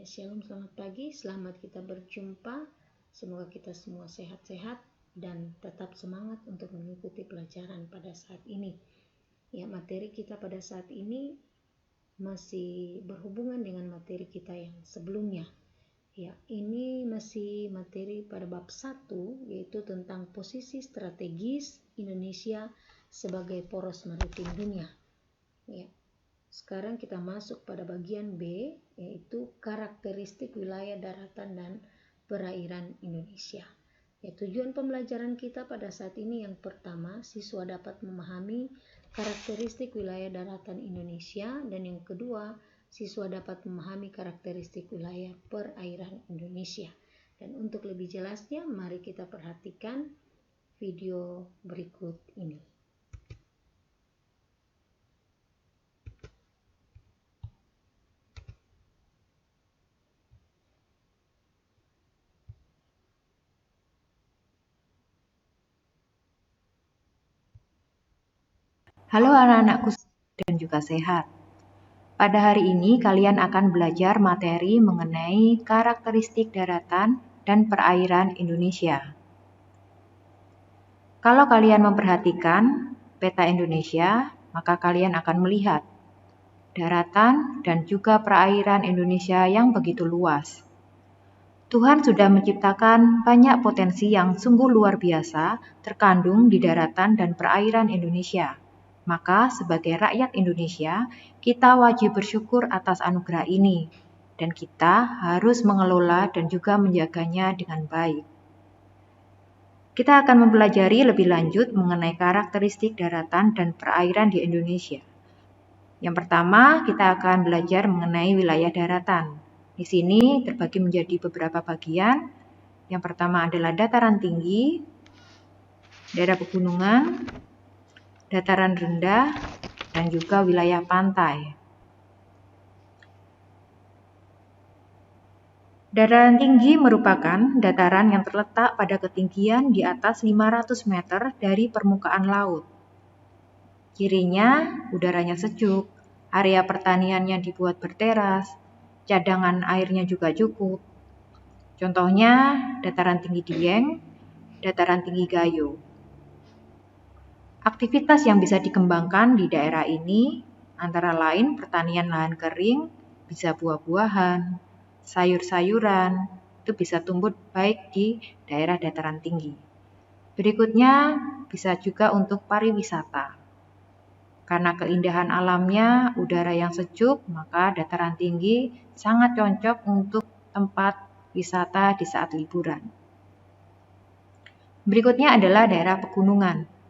Shalom, selamat pagi, selamat kita berjumpa. Semoga kita semua sehat-sehat dan tetap semangat untuk mengikuti pelajaran pada saat ini. Ya, materi kita pada saat ini masih berhubungan dengan materi kita yang sebelumnya. Ya, ini masih materi pada bab 1, yaitu tentang posisi strategis Indonesia sebagai poros maritim dunia. Ya. Sekarang kita masuk pada bagian B, yaitu karakteristik wilayah daratan dan perairan Indonesia. Ya, tujuan pembelajaran kita pada saat ini yang pertama, siswa dapat memahami karakteristik wilayah daratan Indonesia, dan yang kedua, siswa dapat memahami karakteristik wilayah perairan Indonesia. Dan untuk lebih jelasnya, mari kita perhatikan video berikut ini. Halo anak-anakku dan juga sehat. Pada hari ini kalian akan belajar materi mengenai karakteristik daratan dan perairan Indonesia. Kalau kalian memperhatikan peta Indonesia, maka kalian akan melihat daratan dan juga perairan Indonesia yang begitu luas. Tuhan sudah menciptakan banyak potensi yang sungguh luar biasa terkandung di daratan dan perairan Indonesia. Maka sebagai rakyat Indonesia, kita wajib bersyukur atas anugerah ini, dan kita harus mengelola dan juga menjaganya dengan baik. Kita akan mempelajari lebih lanjut mengenai karakteristik daratan dan perairan di Indonesia. Yang pertama, kita akan belajar mengenai wilayah daratan. Di sini terbagi menjadi beberapa bagian. Yang pertama adalah dataran tinggi, daerah pegunungan, dataran rendah, dan juga wilayah pantai. Dataran tinggi merupakan dataran yang terletak pada ketinggian di atas 500 meter dari permukaan laut. Cirinya, udaranya sejuk, area pertaniannya dibuat berteras, cadangan airnya juga cukup. Contohnya, dataran tinggi Dieng, dataran tinggi Gayo. Aktivitas yang bisa dikembangkan di daerah ini antara lain pertanian lahan kering, bisa buah-buahan, sayur-sayuran, itu bisa tumbuh baik di daerah dataran tinggi. Berikutnya bisa juga untuk pariwisata. Karena keindahan alamnya, udara yang sejuk, maka dataran tinggi sangat cocok untuk tempat wisata di saat liburan. Berikutnya adalah daerah pegunungan.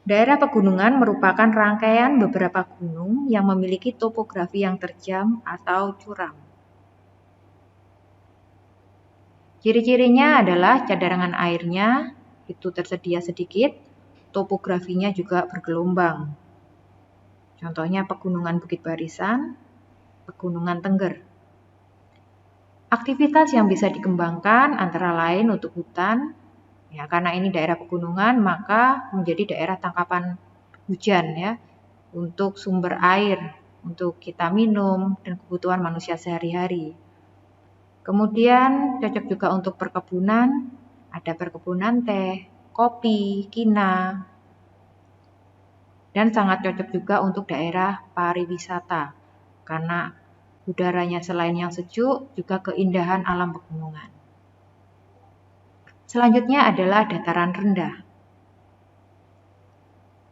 Daerah pegunungan merupakan rangkaian beberapa gunung yang memiliki topografi yang terjal atau curam. Ciri-cirinya adalah cadangan airnya itu tersedia sedikit, topografinya juga bergelombang. Contohnya Pegunungan Bukit Barisan, Pegunungan Tengger. Aktivitas yang bisa dikembangkan antara lain untuk hutan, ya karena ini daerah pegunungan maka menjadi daerah tangkapan hujan ya, untuk sumber air, untuk kita minum dan kebutuhan manusia sehari-hari. Kemudian cocok juga untuk perkebunan, ada perkebunan teh, kopi, kina, dan sangat cocok juga untuk daerah pariwisata karena udaranya selain yang sejuk juga keindahan alam pegunungan. Selanjutnya adalah dataran rendah.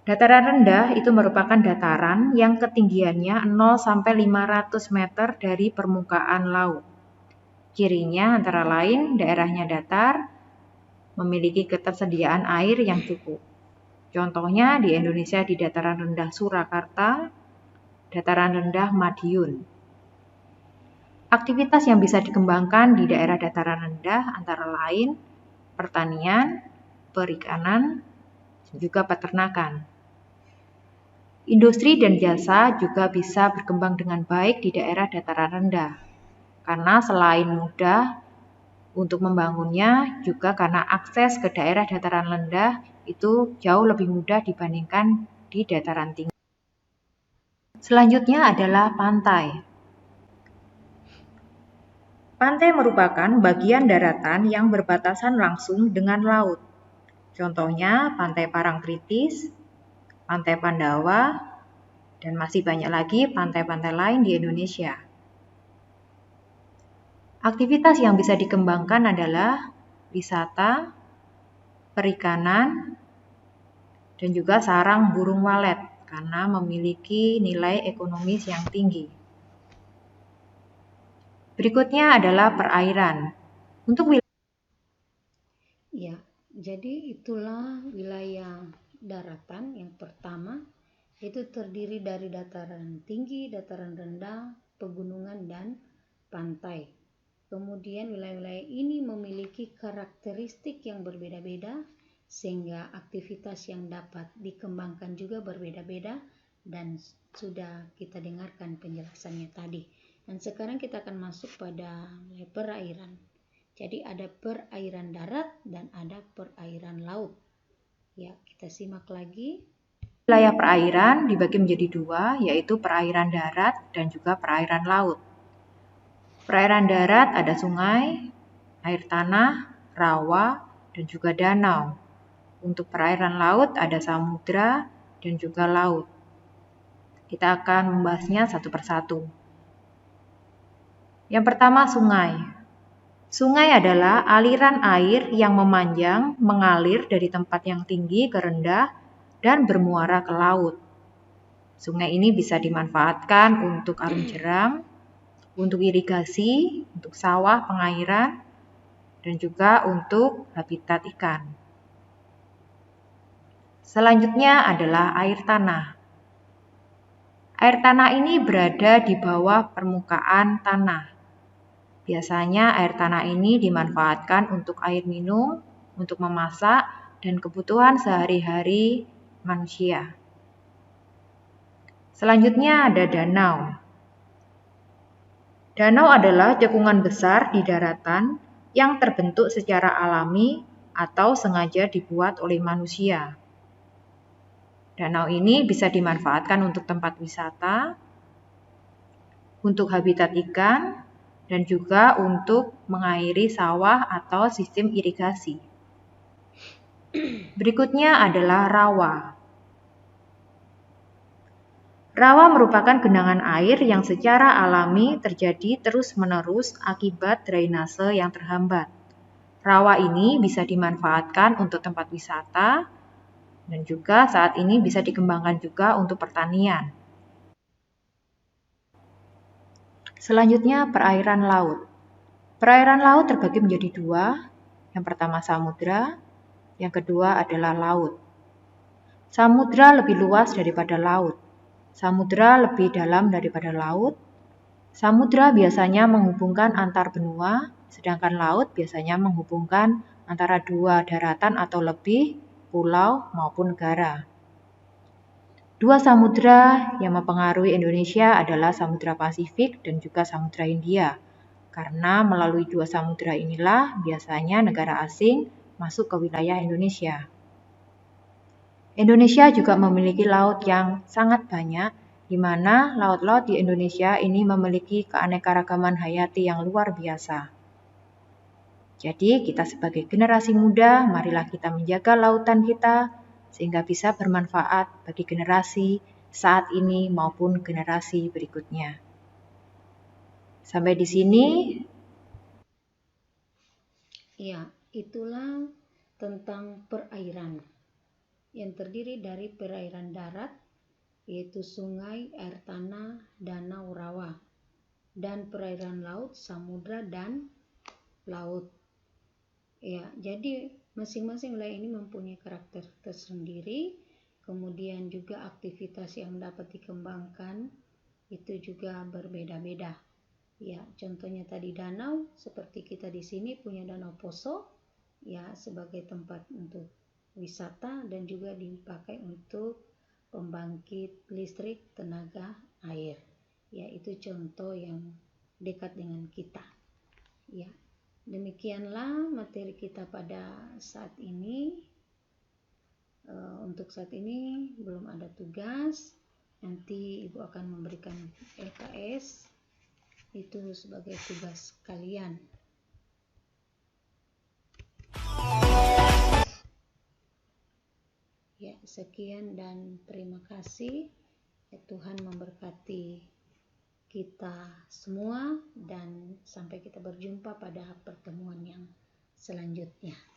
Dataran rendah itu merupakan dataran yang ketinggiannya 0 sampai 500 meter dari permukaan laut. Cirinya antara lain daerahnya datar, memiliki ketersediaan air yang cukup. Contohnya di Indonesia di dataran rendah Surakarta, dataran rendah Madiun. Aktivitas yang bisa dikembangkan di daerah dataran rendah antara lain pertanian, perikanan, dan juga peternakan. Industri dan jasa juga bisa berkembang dengan baik di daerah dataran rendah. Karena selain mudah untuk membangunnya, juga karena akses ke daerah dataran rendah itu jauh lebih mudah dibandingkan di dataran tinggi. Selanjutnya adalah pantai. Pantai merupakan bagian daratan yang berbatasan langsung dengan laut. Contohnya Pantai Parangtritis, Pantai Pandawa, dan masih banyak lagi pantai-pantai lain di Indonesia. Aktivitas yang bisa dikembangkan adalah wisata, perikanan, dan juga sarang burung walet karena memiliki nilai ekonomis yang tinggi. Berikutnya adalah perairan. Untuk Ya, jadi itulah wilayah daratan yang pertama, itu terdiri dari dataran tinggi, dataran rendah, pegunungan, dan pantai. Kemudian wilayah-wilayah ini memiliki karakteristik yang berbeda-beda, sehingga aktivitas yang dapat dikembangkan juga berbeda-beda, dan sudah kita dengarkan penjelasannya tadi. Dan sekarang kita akan masuk pada perairan. Jadi ada perairan darat dan ada perairan laut. Ya, kita simak lagi. Wilayah perairan dibagi menjadi dua, yaitu perairan darat dan juga perairan laut. Perairan darat ada sungai, air tanah, rawa, dan juga danau. Untuk perairan laut ada samudra dan juga laut. Kita akan membahasnya satu persatu. Yang pertama, sungai. Sungai adalah aliran air yang memanjang, mengalir dari tempat yang tinggi ke rendah, dan bermuara ke laut. Sungai ini bisa dimanfaatkan untuk arum jeram, untuk irigasi, untuk sawah pengairan, dan juga untuk habitat ikan. Selanjutnya adalah air tanah. Air tanah ini berada di bawah permukaan tanah. Biasanya air tanah ini dimanfaatkan untuk air minum, untuk memasak, dan kebutuhan sehari-hari manusia. Selanjutnya ada danau. Danau adalah cekungan besar di daratan yang terbentuk secara alami atau sengaja dibuat oleh manusia. Danau ini bisa dimanfaatkan untuk tempat wisata, untuk habitat ikan, dan juga untuk mengairi sawah atau sistem irigasi. Berikutnya adalah rawa. Rawa merupakan genangan air yang secara alami terjadi terus-menerus akibat drainase yang terhambat. Rawa ini bisa dimanfaatkan untuk tempat wisata dan juga saat ini bisa dikembangkan juga untuk pertanian. Selanjutnya perairan laut. Perairan laut terbagi menjadi dua. Yang pertama samudra, yang kedua adalah laut. Samudra lebih luas daripada laut. Samudra lebih dalam daripada laut. Samudra biasanya menghubungkan antar benua, sedangkan laut biasanya menghubungkan antara dua daratan atau lebih, pulau maupun negara. Dua samudra yang mempengaruhi Indonesia adalah Samudra Pasifik dan juga Samudra Hindia. Karena melalui dua samudra inilah biasanya negara asing masuk ke wilayah Indonesia. Indonesia juga memiliki laut yang sangat banyak, di mana laut-laut di Indonesia ini memiliki keanekaragaman hayati yang luar biasa. Jadi kita sebagai generasi muda, marilah kita menjaga lautan kita, sehingga bisa bermanfaat bagi generasi saat ini maupun generasi berikutnya. Sampai di sini. Ya, itulah tentang perairan yang terdiri dari perairan darat, yaitu sungai, air tanah, danau, rawa, dan perairan laut, samudra, dan laut. Ya, jadi masing-masing wilayah ini mempunyai karakter tersendiri, kemudian juga aktivitas yang dapat dikembangkan itu juga berbeda-beda. Ya, contohnya tadi danau, seperti kita di sini punya Danau Poso, ya sebagai tempat untuk wisata dan juga dipakai untuk pembangkit listrik tenaga air. Ya, itu contoh yang dekat dengan kita. Ya, demikianlah materi kita pada saat ini. Untuk saat ini belum ada tugas. Nanti Ibu akan memberikan LKS Itu sebagai tugas kalian. Ya, sekian dan terima kasih. Ya, Tuhan memberkati kita semua dan sampai kita berjumpa pada pertemuan yang selanjutnya.